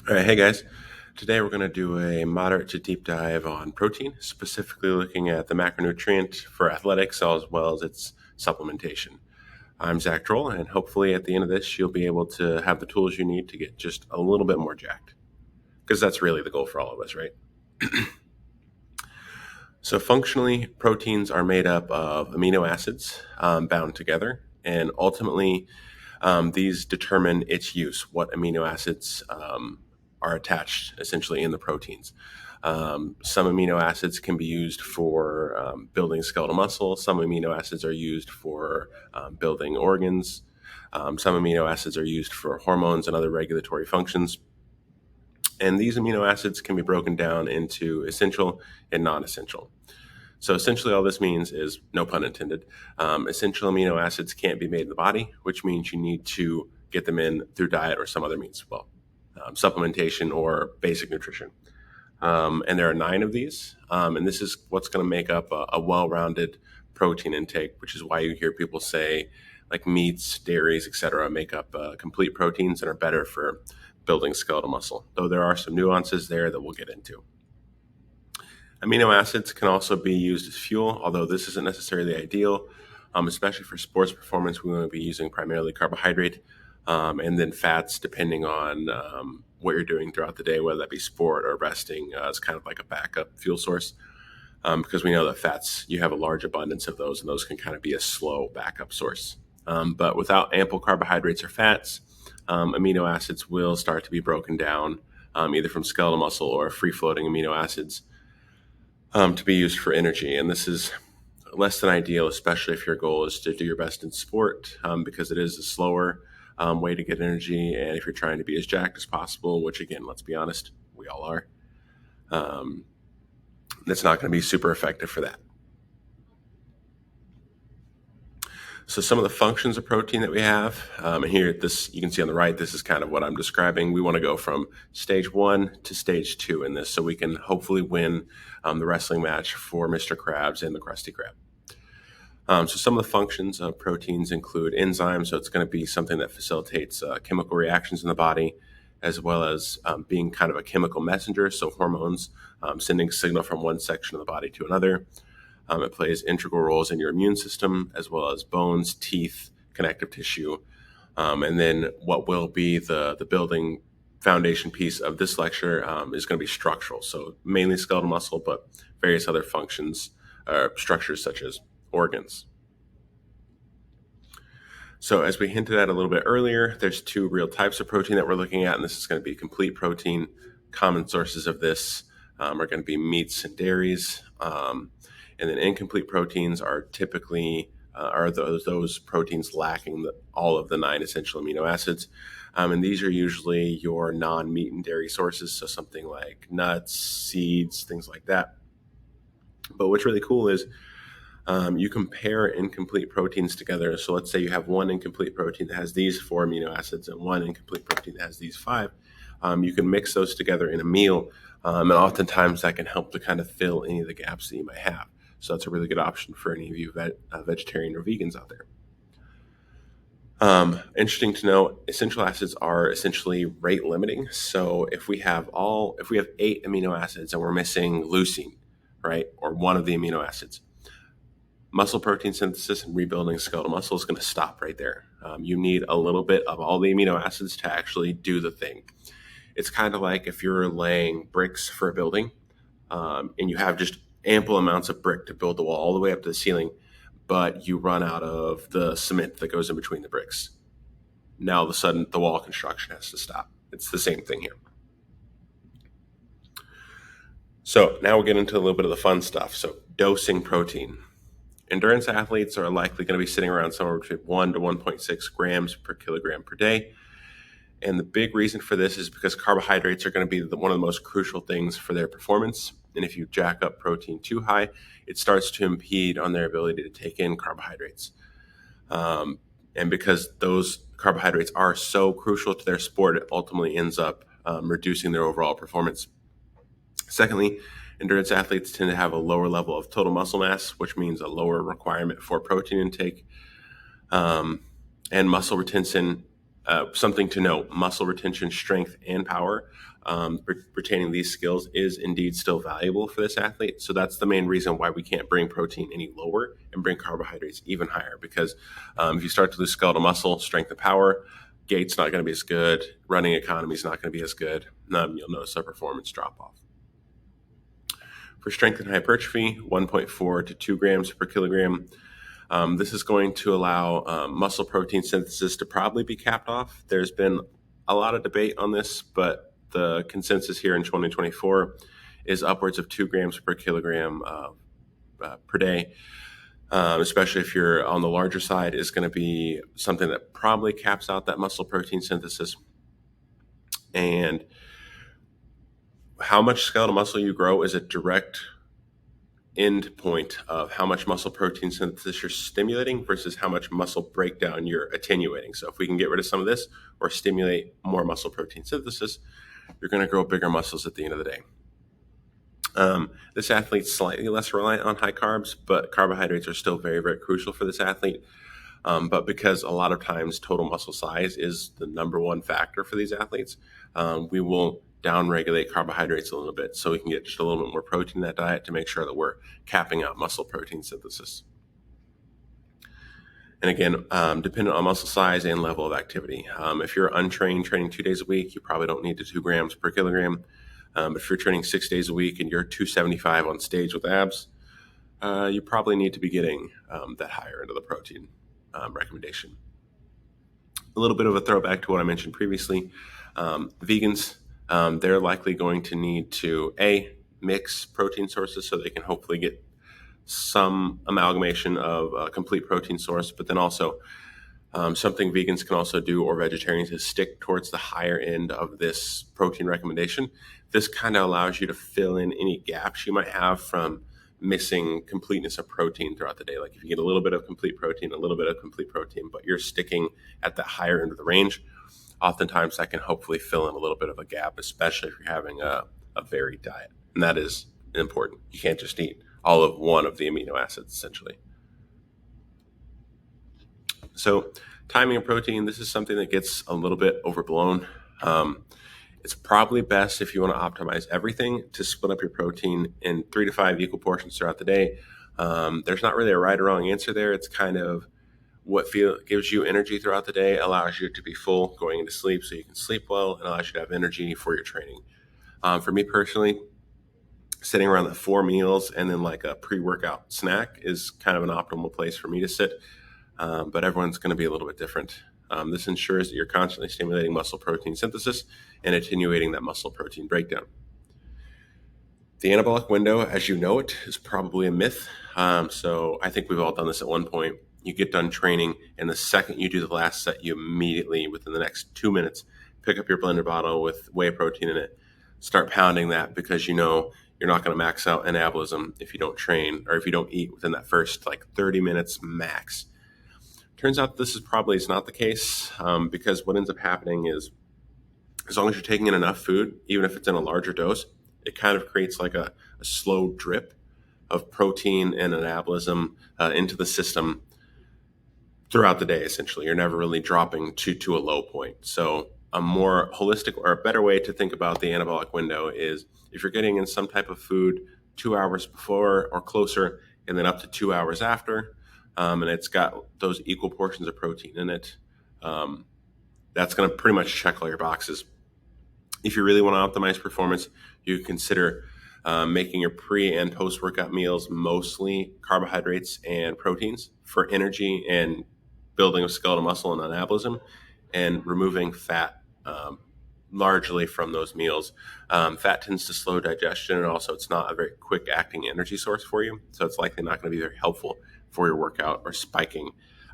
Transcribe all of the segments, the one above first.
All right, hey guys. Today we're going to do a moderate to deep dive on protein, specifically looking at the macronutrient for athletics as well as its supplementation. I'm Zach Droll, and hopefully at the end of this, you'll be able to have the tools you need to get just a little bit more jacked, because that's really the goal for all of us, right? So, functionally, proteins are made up of amino acids bound together, and ultimately, these determine its use, what amino acids are attached essentially in the proteins. Some amino acids can be used for building skeletal muscle. Some amino acids are used for building organs. Some amino acids are used for hormones and other regulatory functions. And these amino acids can be broken down into essential and non essential. So essentially, all this means is, no pun intended, essential amino acids can't be made in the body, which means you need to get them in through diet or some other means. Well, supplementation or basic nutrition. And there are 9 of these. And this is what's going to make up a well rounded protein intake, which is why you hear people say, like meats, dairies, etc., make up complete proteins and are better for building skeletal muscle, though there are some nuances there that we'll get into. Amino acids can also be used as fuel, although this isn't necessarily ideal, especially for sports performance. We want to be using primarily carbohydrate and then fats, depending on what you're doing throughout the day, whether that be sport or resting. It's kind of like a backup fuel source because we know that fats, you have a large abundance of those, and those can kind of be a slow backup source. But without ample carbohydrates or fats, amino acids will start to be broken down either from skeletal muscle or free floating amino acids to be used for energy. And this is less than ideal, especially if your goal is to do your best in sport, because it is a slower way to get energy. And if you're trying to be as jacked as possible, which again, let's be honest, we all are, that's not going to be super effective for that. So some of the functions of protein that we have, and here, this you can see on the right, this is kind of what I'm describing. We want to go from stage 1 to stage 2 in this, so we can hopefully win the wrestling match for Mr. Krabs and the Krusty Krab. So some of the functions of proteins include enzymes, so it's going to be something that facilitates chemical reactions in the body, as well as being kind of a chemical messenger, so hormones sending signal from one section of the body to another. It plays integral roles in your immune system, as well as bones, teeth, connective tissue. And then what will be the building foundation piece of this lecture is going to be structural. So mainly skeletal muscle, but various other functions, structures such as organs. So as we hinted at a little bit earlier, there's 2 real types of protein that we're looking at, and this is going to be complete protein. Common sources of this are going to be meats and dairies. And then incomplete proteins are typically those proteins lacking all of the 9 essential amino acids. And these are usually your non-meat and dairy sources, so something like nuts, seeds, things like that. But what's really cool is you compare incomplete proteins together. So let's say you have one incomplete protein that has these 4 amino acids and one incomplete protein that has these 5. You can mix those together in a meal, and oftentimes that can help to kind of fill any of the gaps that you might have. So that's a really good option for any of you vegetarian or vegans out there. Interesting to know, essential acids are essentially rate limiting. So if we have 8 amino acids and we're missing leucine, right, or one of the amino acids, muscle protein synthesis and rebuilding skeletal muscle is going to stop right there. You need a little bit of all the amino acids to actually do the thing. It's kind of like if you're laying bricks for a building and you have just ample amounts of brick to build the wall all the way up to the ceiling, but you run out of the cement that goes in between the bricks. Now, all of a sudden, the wall construction has to stop. It's the same thing here. So now we'll get into a little bit of the fun stuff. So dosing protein. Endurance athletes are likely going to be sitting around somewhere between 1 to 1.6 grams per kilogram per day. And the big reason for this is because carbohydrates are going to be one of the most crucial things for their performance. And if you jack up protein too high, it starts to impede on their ability to take in carbohydrates. And because those carbohydrates are so crucial to their sport, it ultimately ends up reducing their overall performance. Secondly, endurance athletes tend to have a lower level of total muscle mass, which means a lower requirement for protein intake. And muscle retention Something to note: muscle retention, strength, and power. Retaining these skills is indeed still valuable for this athlete. So that's the main reason why we can't bring protein any lower and bring carbohydrates even higher. Because if you start to lose skeletal muscle, strength, and power, gait's not going to be as good. Running economy is not going to be as good. You'll notice a performance drop off. For strength and hypertrophy, 1.4 to 2 grams per kilogram. This is going to allow muscle protein synthesis to probably be capped off. There's been a lot of debate on this, but the consensus here in 2024 is upwards of 2 grams per kilogram per day, especially if you're on the larger side, is going to be something that probably caps out that muscle protein synthesis. And how much skeletal muscle you grow is a direct end point of how much muscle protein synthesis you're stimulating versus how much muscle breakdown you're attenuating. So if we can get rid of some of this or stimulate more muscle protein synthesis, you're going to grow bigger muscles at the end of the day. This athlete's slightly less reliant on high carbs, but carbohydrates are still very, very crucial for this athlete. But because a lot of times total muscle size is the number one factor for these athletes, we will downregulate carbohydrates a little bit so we can get just a little bit more protein in that diet to make sure that we're capping out muscle protein synthesis. And again, dependent on muscle size and level of activity. If you're untrained, training 2 days a week, you probably don't need the 2 grams per kilogram. If you're training 6 days a week and you're 275 on stage with abs, you probably need to be getting that higher end of the protein recommendation. A little bit of a throwback to what I mentioned previously. Vegans, they're likely going to need to mix protein sources so they can hopefully get some amalgamation of a complete protein source, but then also something vegans can also do, or vegetarians, is stick towards the higher end of this protein recommendation. This kind of allows you to fill in any gaps you might have from missing completeness of protein throughout the day. Like if you get a little bit of complete protein, a little bit of complete protein, but you're sticking at the higher end of the range, oftentimes that can hopefully fill in a little bit of a gap, especially if you're having a varied diet. And that is important. You can't just eat all of one of the amino acids, essentially. So timing of protein, this is something that gets a little bit overblown. It's probably best, if you want to optimize everything, to split up your protein in 3 to 5 equal portions throughout the day. There's not really a right or wrong answer there. It's kind of what gives you energy throughout the day, allows you to be full going into sleep so you can sleep well, and allows you to have energy for your training. For me personally, sitting around the 4 meals and then like a pre-workout snack is kind of an optimal place for me to sit. But everyone's going to be a little bit different. This ensures that you're constantly stimulating muscle protein synthesis and attenuating that muscle protein breakdown. The anabolic window, as you know it, is probably a myth. So I think we've all done this at one point. You get done training, and the second you do the last set, you immediately, within the next 2 minutes, pick up your blender bottle with whey protein in it, start pounding that, because you know you're not going to max out anabolism if you don't train or if you don't eat within that first 30 minutes max. Turns out this is not the case, because what ends up happening is, as long as you're taking in enough food, even if it's in a larger dose, it kind of creates like a slow drip of protein and anabolism into the system throughout the day. Essentially, you're never really dropping to a low point. So a more holistic, or a better way to think about the anabolic window is, if you're getting in some type of food 2 hours before or closer, and then up to 2 hours after, and it's got those equal portions of protein in it, that's going to pretty much check all your boxes. If you really want to optimize performance, you consider making your pre and post workout meals mostly carbohydrates and proteins for energy and building of skeletal muscle and anabolism, and removing fat largely from those meals. Fat tends to slow digestion, and also it's not a very quick acting energy source for you, so it's likely not going to be very helpful for your workout or spiking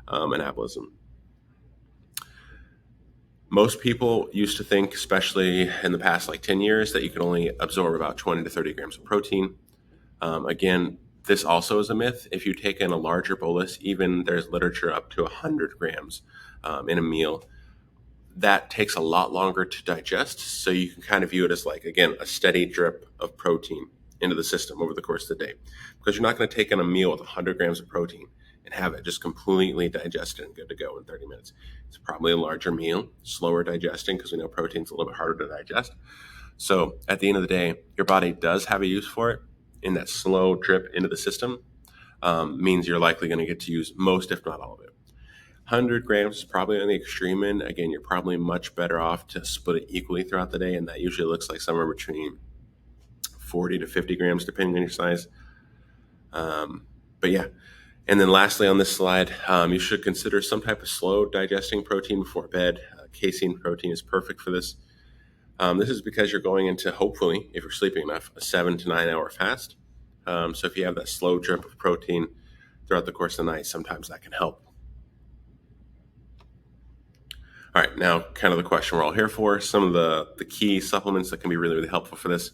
anabolism. Most people used to think, especially in the past 10 years, that you could only absorb about 20 to 30 grams of protein. Again, this also is a myth. If you take in a larger bolus, even there's literature up to 100 grams in a meal, that takes a lot longer to digest. So you can kind of view it as a steady drip of protein into the system over the course of the day, because you're not going to take in a meal with 100 grams of protein and have it just completely digested and good to go in 30 minutes. It's probably a larger meal, slower digesting because we know protein's a little bit harder to digest. So at the end of the day, your body does have a use for it, and that slow drip into the system means you're likely going to get to use most, if not all of it. 100 grams is probably on the extreme end. Again, you're probably much better off to split it equally throughout the day, and that usually looks like somewhere between 40 to 50 grams, depending on your size. But yeah. And then lastly on this slide, you should consider some type of slow digesting protein before bed. Casein protein is perfect for this. This is because you're going into, hopefully, if you're sleeping enough, a 7 to 9 hour fast. So if you have that slow drip of protein throughout the course of the night, sometimes that can help. All right, now kind of the question we're all here for. Some of the key supplements that can be really, really helpful for this.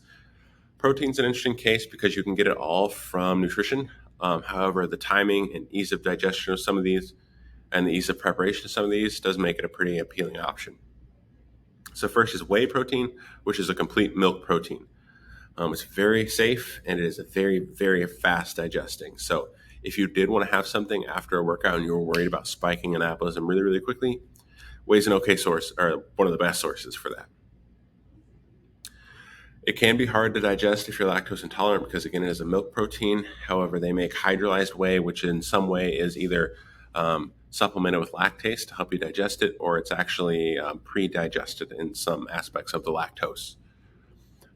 Protein's an interesting case because you can get it all from nutrition. However, the timing and ease of digestion of some of these and the ease of preparation of some of these does make it a pretty appealing option. So first is whey protein, which is a complete milk protein. It's very safe and it is a very, very fast digesting. So if you did want to have something after a workout and you were worried about spiking anabolism really, really quickly, whey's an okay source, or one of the best sources for that. It can be hard to digest if you're lactose intolerant because, again, it is a milk protein. However, they make hydrolyzed whey, which in some way is either supplemented with lactase to help you digest it, or it's actually pre-digested in some aspects of the lactose.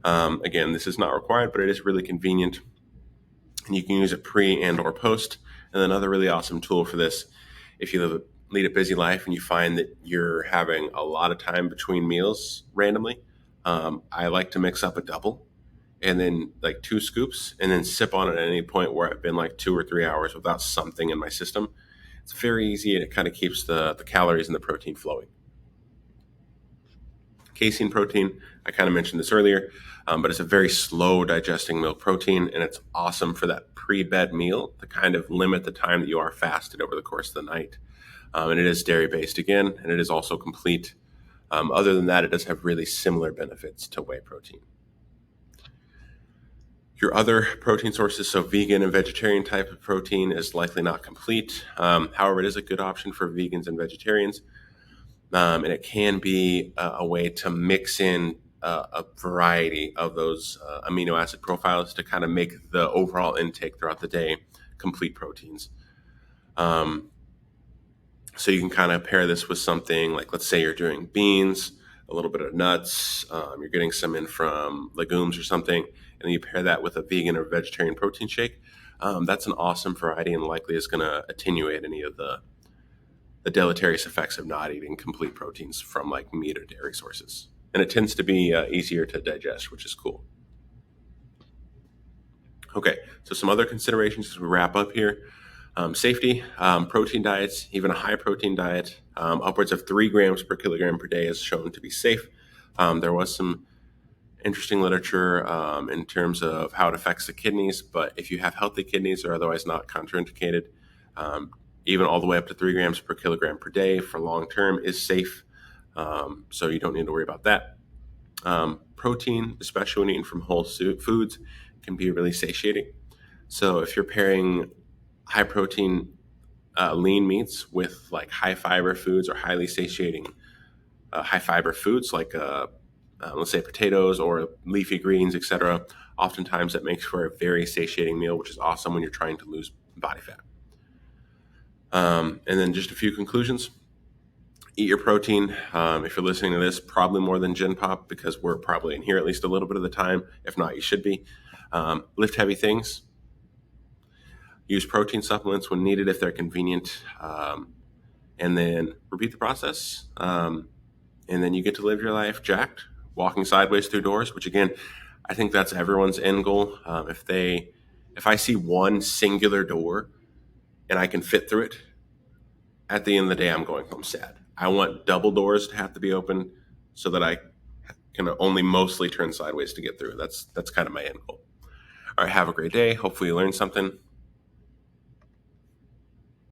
Again, this is not required, but it is really convenient. And you can use it pre and or post. And another really awesome tool for this, if you lead a busy life and you find that you're having a lot of time between meals randomly, I like to mix up a double and then like 2 scoops and then sip on it at any point where I've been like 2 or 3 hours without something in my system. It's very easy and it kind of keeps the calories and the protein flowing. Casein protein, I kind of mentioned this earlier, but it's a very slow digesting milk protein, and it's awesome for that pre-bed meal to kind of limit the time that you are fasted over the course of the night. And it is dairy-based again, and it is also complete. Other than that, it does have really similar benefits to whey protein. Your other protein sources, so vegan and vegetarian type of protein, is likely not complete. However, it is a good option for vegans and vegetarians. And it can be a way to mix in a variety of those amino acid profiles to kind of make the overall intake throughout the day complete proteins. So you can kind of pair this with something like, let's say you're doing beans, a little bit of nuts, you're getting some in from legumes or something, and then you pair that with a vegan or vegetarian protein shake. That's an awesome variety and likely is going to attenuate any of the deleterious effects of not eating complete proteins from like meat or dairy sources. And it tends to be easier to digest, which is cool. Okay, so some other considerations as we wrap up here. Safety, protein diets, even a high protein diet, upwards of 3 grams per kilogram per day is shown to be safe. There was some interesting literature in terms of how it affects the kidneys, but if you have healthy kidneys or otherwise not contraindicated, even all the way up to 3 grams per kilogram per day for long term is safe. So you don't need to worry about that. Protein, especially when eaten from whole foods, can be really satiating. So if you're pairing high protein lean meats with like high fiber foods or highly satiating high fiber foods like let's say potatoes or leafy greens, etc., oftentimes that makes for a very satiating meal, which is awesome when you're trying to lose body fat. And then just a few conclusions. Eat your protein. If you're listening to this, probably more than Gen Pop because we're probably in here at least a little bit of the time. If not, you should be. Lift heavy things. Use protein supplements when needed if they're convenient. And then repeat the process. And then you get to live your life jacked, walking sideways through doors, which again, I think that's everyone's end goal. If I see one singular door and I can fit through it, at the end of the day, I'm going home sad. I want double doors to have to be open so that I can only mostly turn sideways to get through. That's kind of my end goal. All right, have a great day. Hopefully you learned something.